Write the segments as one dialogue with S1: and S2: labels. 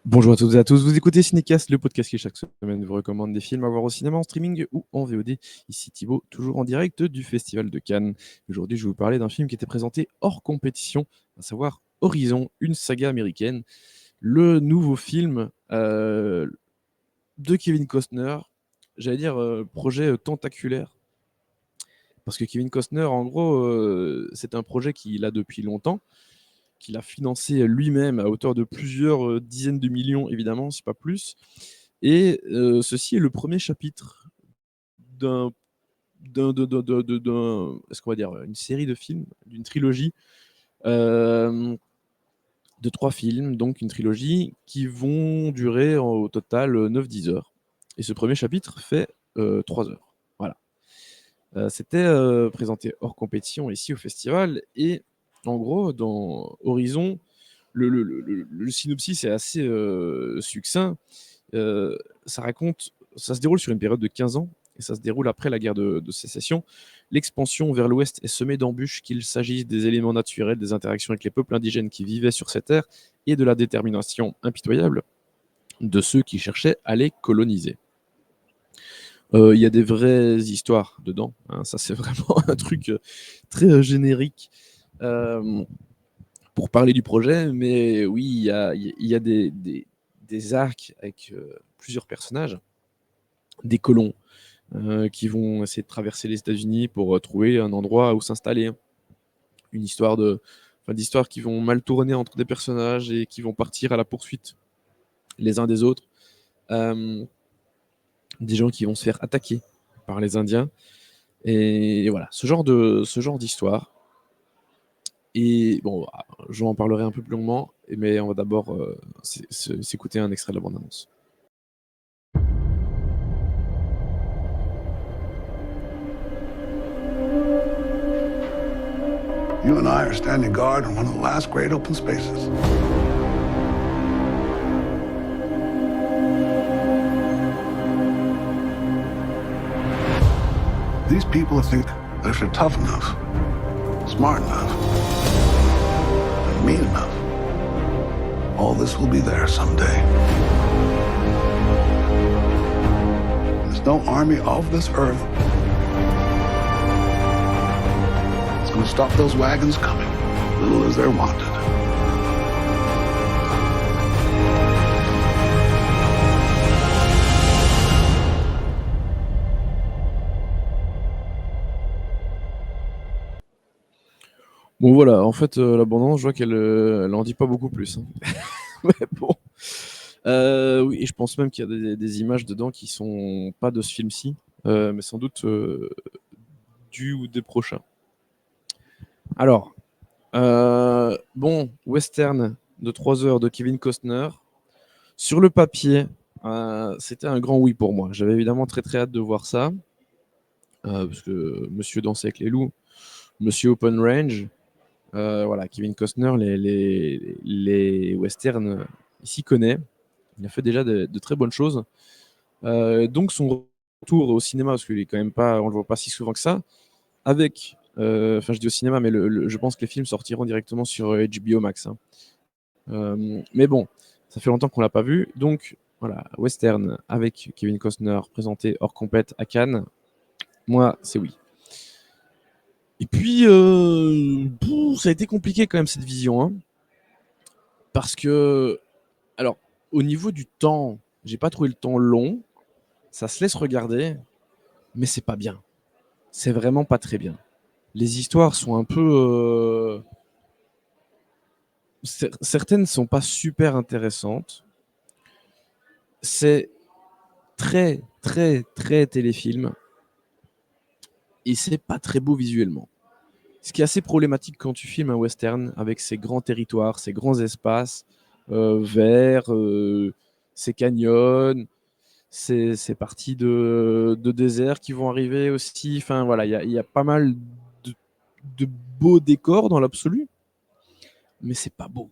S1: Bonjour à toutes et à tous, vous écoutez Cinécast, le podcast qui chaque semaine vous recommande des films à voir au cinéma, en streaming ou en VOD. Ici Thibaut, toujours en direct du Festival de Cannes. Aujourd'hui, je vais vous parler d'un film qui était présenté hors compétition, à savoir Horizon, une saga américaine, le nouveau film de Kevin Costner, j'allais dire projet tentaculaire, parce que Kevin Costner, en gros, c'est un projet qu'il a depuis longtemps, qu'il a financé lui-même à hauteur de plusieurs dizaines de millions, évidemment, si pas plus. Et ceci est le premier chapitre d'un, est-ce qu'on va dire, une série de films, d'une trilogie euh, de 3 films, donc une trilogie qui vont durer au total 9-10 heures. Et ce premier chapitre fait 3 heures. Voilà. C'était présenté hors compétition ici au festival. Et en gros, dans Horizon, le synopsis est assez succinct. Euh, ça se déroule sur une période de 15 ans et ça se déroule après la guerre de sécession. L'expansion vers l'ouest est semée d'embûches, qu'il s'agisse des éléments naturels, des interactions avec les peuples indigènes qui vivaient sur ces terres et de la détermination impitoyable de ceux qui cherchaient à les coloniser. Il y a des vraies histoires dedans, hein, ça c'est vraiment un truc très générique pour parler du projet, mais oui, il y a des arcs avec plusieurs personnages, des colons qui vont essayer de traverser les États-Unis pour trouver un endroit où s'installer. Une histoire d'histoires qui vont mal tourner entre des personnages et qui vont partir à la poursuite les uns des autres. Euh, des gens qui vont se faire attaquer par les Indiens. Et voilà, ce genre d'histoire. Et bon, j'en parlerai un peu plus longuement, mais on va d'abord s'écouter un extrait de la bande-annonce.
S2: You and I are standing guard on one of the last great open spaces. These people think that if they're tough enough, smart enough, and mean enough, all this will be there someday. There's no army of this earth that's going to stop those wagons coming, little as they're wanted.
S1: Bon voilà, en fait, la bande-annonce, je vois qu'elle en dit pas beaucoup plus, hein. Mais bon. Oui, et je pense même qu'il y a des images dedans qui sont pas de ce film-ci, mais sans doute du ou des prochains. Alors, bon, western de 3 heures de Kevin Costner. Sur le papier, c'était un grand oui pour moi. J'avais évidemment très très hâte de voir ça, parce que Monsieur Danser avec les loups, Monsieur Open Range, voilà, Kevin Costner, les westerns, il s'y connaît. Il a fait déjà de très bonnes choses. Donc son retour au cinéma, parce qu'il est quand même pas, on le voit pas si souvent que ça, avec, enfin je dis au cinéma, mais je pense que les films sortiront directement sur HBO Max, hein. Mais bon, ça fait longtemps qu'on l'a pas vu, donc voilà, western avec Kevin Costner présenté hors compète à Cannes, moi c'est oui. Et puis ça a été compliqué quand même cette vision, hein, parce que alors au niveau du temps, j'ai pas trouvé le temps long, ça se laisse regarder, mais c'est pas bien. C'est vraiment pas très bien. Les histoires sont un peu. Certaines sont pas super intéressantes. C'est très, très, très téléfilm. Et c'est pas très beau visuellement. Ce qui est assez problématique quand tu filmes un western avec ces grands territoires, ces grands espaces verts, ces canyons, ces parties de désert qui vont arriver aussi. Enfin voilà, il y a pas mal de, de beaux décors dans l'absolu, mais c'est pas beau.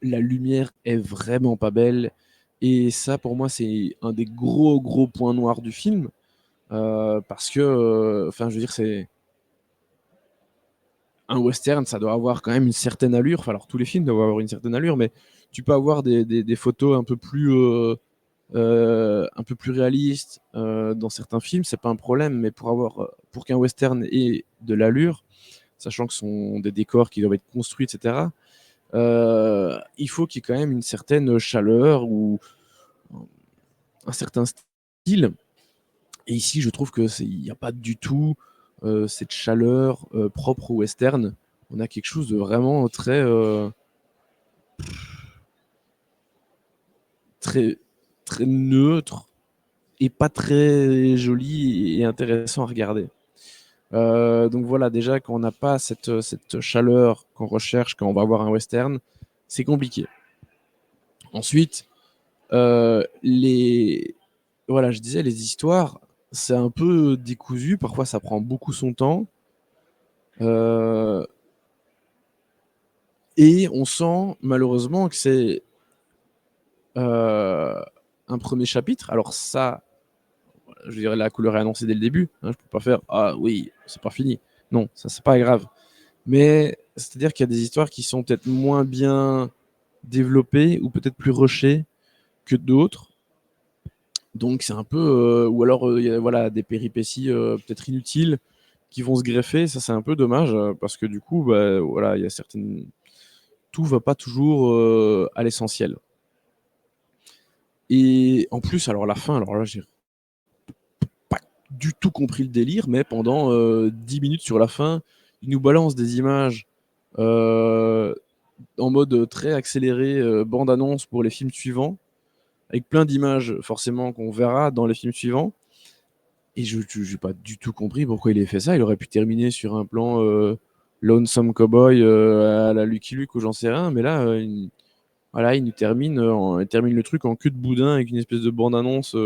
S1: La lumière est vraiment pas belle. Et ça, pour moi, c'est un des gros, gros points noirs du film. Parce que, enfin, je veux dire, c'est. un western, ça doit avoir quand même une certaine allure. Enfin, alors tous les films doivent avoir une certaine allure, mais tu peux avoir des photos un peu plus réalistes dans certains films, c'est pas un problème. Mais pour qu'un western ait de l'allure, sachant que ce sont des décors qui doivent être construits, etc., il faut qu'il y ait quand même une certaine chaleur ou un certain style. Et ici, je trouve que il n'y a pas du tout cette chaleur propre au western. On a quelque chose de vraiment très, très neutre et pas très joli et intéressant à regarder. Donc voilà, déjà, quand on n'a pas cette chaleur qu'on recherche quand on va voir un western, c'est compliqué. Ensuite, voilà, je disais, les histoires, c'est un peu décousu. Parfois, ça prend beaucoup son temps. Et on sent malheureusement que c'est un premier chapitre. Alors ça, je dirais la couleur est annoncée dès le début. Hein, je peux pas faire ah oui, c'est pas fini. Non, ça c'est pas grave. Mais c'est-à-dire qu'il y a des histoires qui sont peut-être moins bien développées ou peut-être plus rushées que d'autres. Donc c'est un peu ou alors il y a voilà des péripéties peut-être inutiles qui vont se greffer. Ça c'est un peu dommage parce que du coup bah, voilà il y a certaines tout va pas toujours à l'essentiel. Et en plus, alors la fin, alors là, j'ai pas du tout compris le délire, mais pendant 10 minutes sur la fin, il nous balance des images euh, en mode très accéléré, bande-annonce pour les films suivants, avec plein d'images forcément qu'on verra dans les films suivants. Et je n'ai pas du tout compris pourquoi il a fait ça. Il aurait pu terminer sur un plan Lonesome Cowboy à la Lucky Luke ou j'en sais rien, mais là, voilà, il termine le truc en queue de boudin avec une espèce de bande-annonce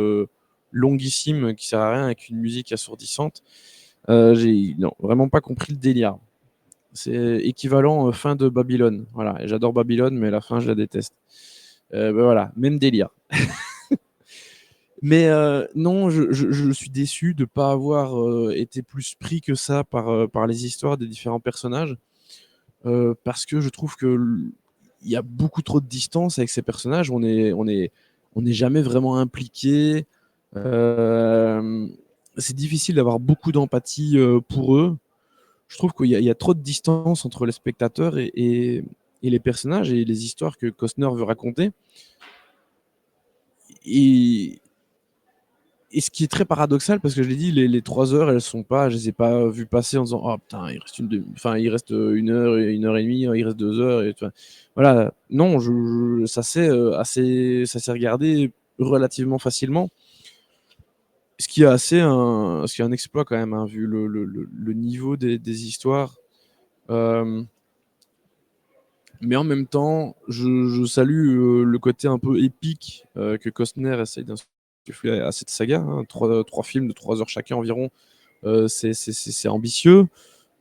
S1: longuissime qui sert à rien avec une musique assourdissante. J'ai non, vraiment pas compris le délire. C'est équivalent fin de Babylone. Voilà, et j'adore Babylone, mais la fin, je la déteste. Ben voilà, même délire. Mais non, je suis déçu de ne pas avoir été plus pris que ça par les histoires des différents personnages. Parce que je trouve que il y a beaucoup trop de distance avec ces personnages. On est jamais vraiment impliqué. C'est difficile d'avoir beaucoup d'empathie pour eux. Je trouve il y a trop de distance entre les spectateurs et les personnages et les histoires que Costner veut raconter. Et, et ce qui est très paradoxal, parce que je l'ai dit, les 3 heures, elles sont pas, je les ai pas vues passer en disant, oh putain, il reste 1 heure et demie, il reste 2 heures, et voilà. Non, ça s'est regardé relativement facilement. Ce qui est un exploit quand même, hein, vu le niveau des histoires. Euh, mais en même temps, je salue le côté un peu épique que Costner essaye d'insuffler à cette saga. Hein. Trois films de 3 heures chacun environ. C'est ambitieux.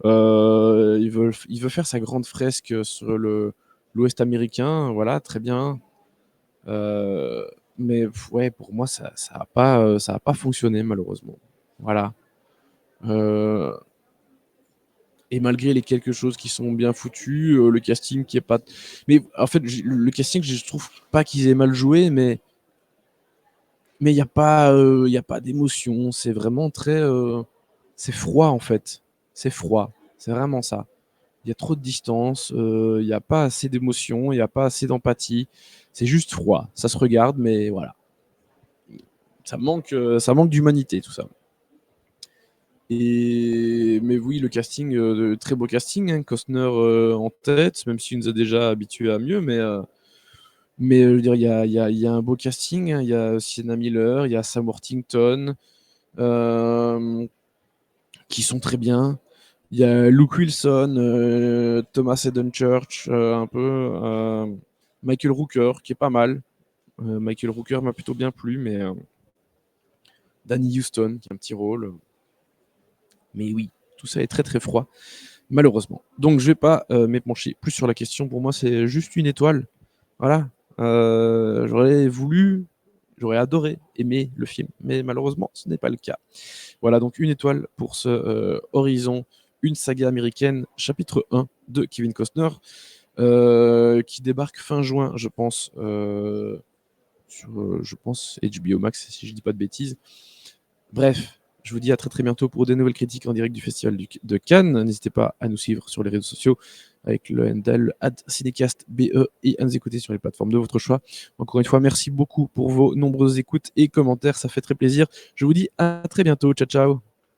S1: Il veut faire sa grande fresque sur l'Ouest américain. Voilà, très bien. Euh, mais ouais, pour moi, ça a pas fonctionné, malheureusement. Voilà. Euh, et malgré les quelques choses qui sont bien foutues, le casting qui est pas. Mais en fait, le casting, je trouve pas qu'ils aient mal joué, mais il y a pas d'émotion. C'est vraiment c'est froid en fait. C'est froid. C'est vraiment ça. Il y a trop de distance. Il n'y a pas assez d'émotion. Il n'y a pas assez d'empathie. C'est juste froid. Ça se regarde, mais voilà. Ça manque d'humanité tout ça. Mais oui, le casting, très beau casting, hein, Costner en tête, même s'il nous a déjà habitués à mieux, mais je veux dire, il y a un beau casting, hein, il y a Sienna Miller, il y a Sam Worthington, euh, qui sont très bien. Il y a Luke Wilson, Thomas Eden Church, un peu, Michael Rooker, qui est pas mal. Michael Rooker m'a plutôt bien plu, mais Danny Houston, qui a un petit rôle. Mais oui, tout ça est très très froid, malheureusement. Donc je vais pas m'épancher plus sur la question. Pour moi, c'est juste une étoile. Voilà. J'aurais adoré aimer le film, mais malheureusement, ce n'est pas le cas. Voilà, donc une étoile pour ce Horizon une saga américaine, chapitre 1 de Kevin Costner, qui débarque fin juin, je pense, sur je pense HBO Max, si je dis pas de bêtises. Bref, je vous dis à très très bientôt pour des nouvelles critiques en direct du Festival de Cannes. N'hésitez pas à nous suivre sur les réseaux sociaux avec le handle @cinecastbe et à nous écouter sur les plateformes de votre choix. Encore une fois, merci beaucoup pour vos nombreuses écoutes et commentaires, ça fait très plaisir. Je vous dis à très bientôt, ciao ciao.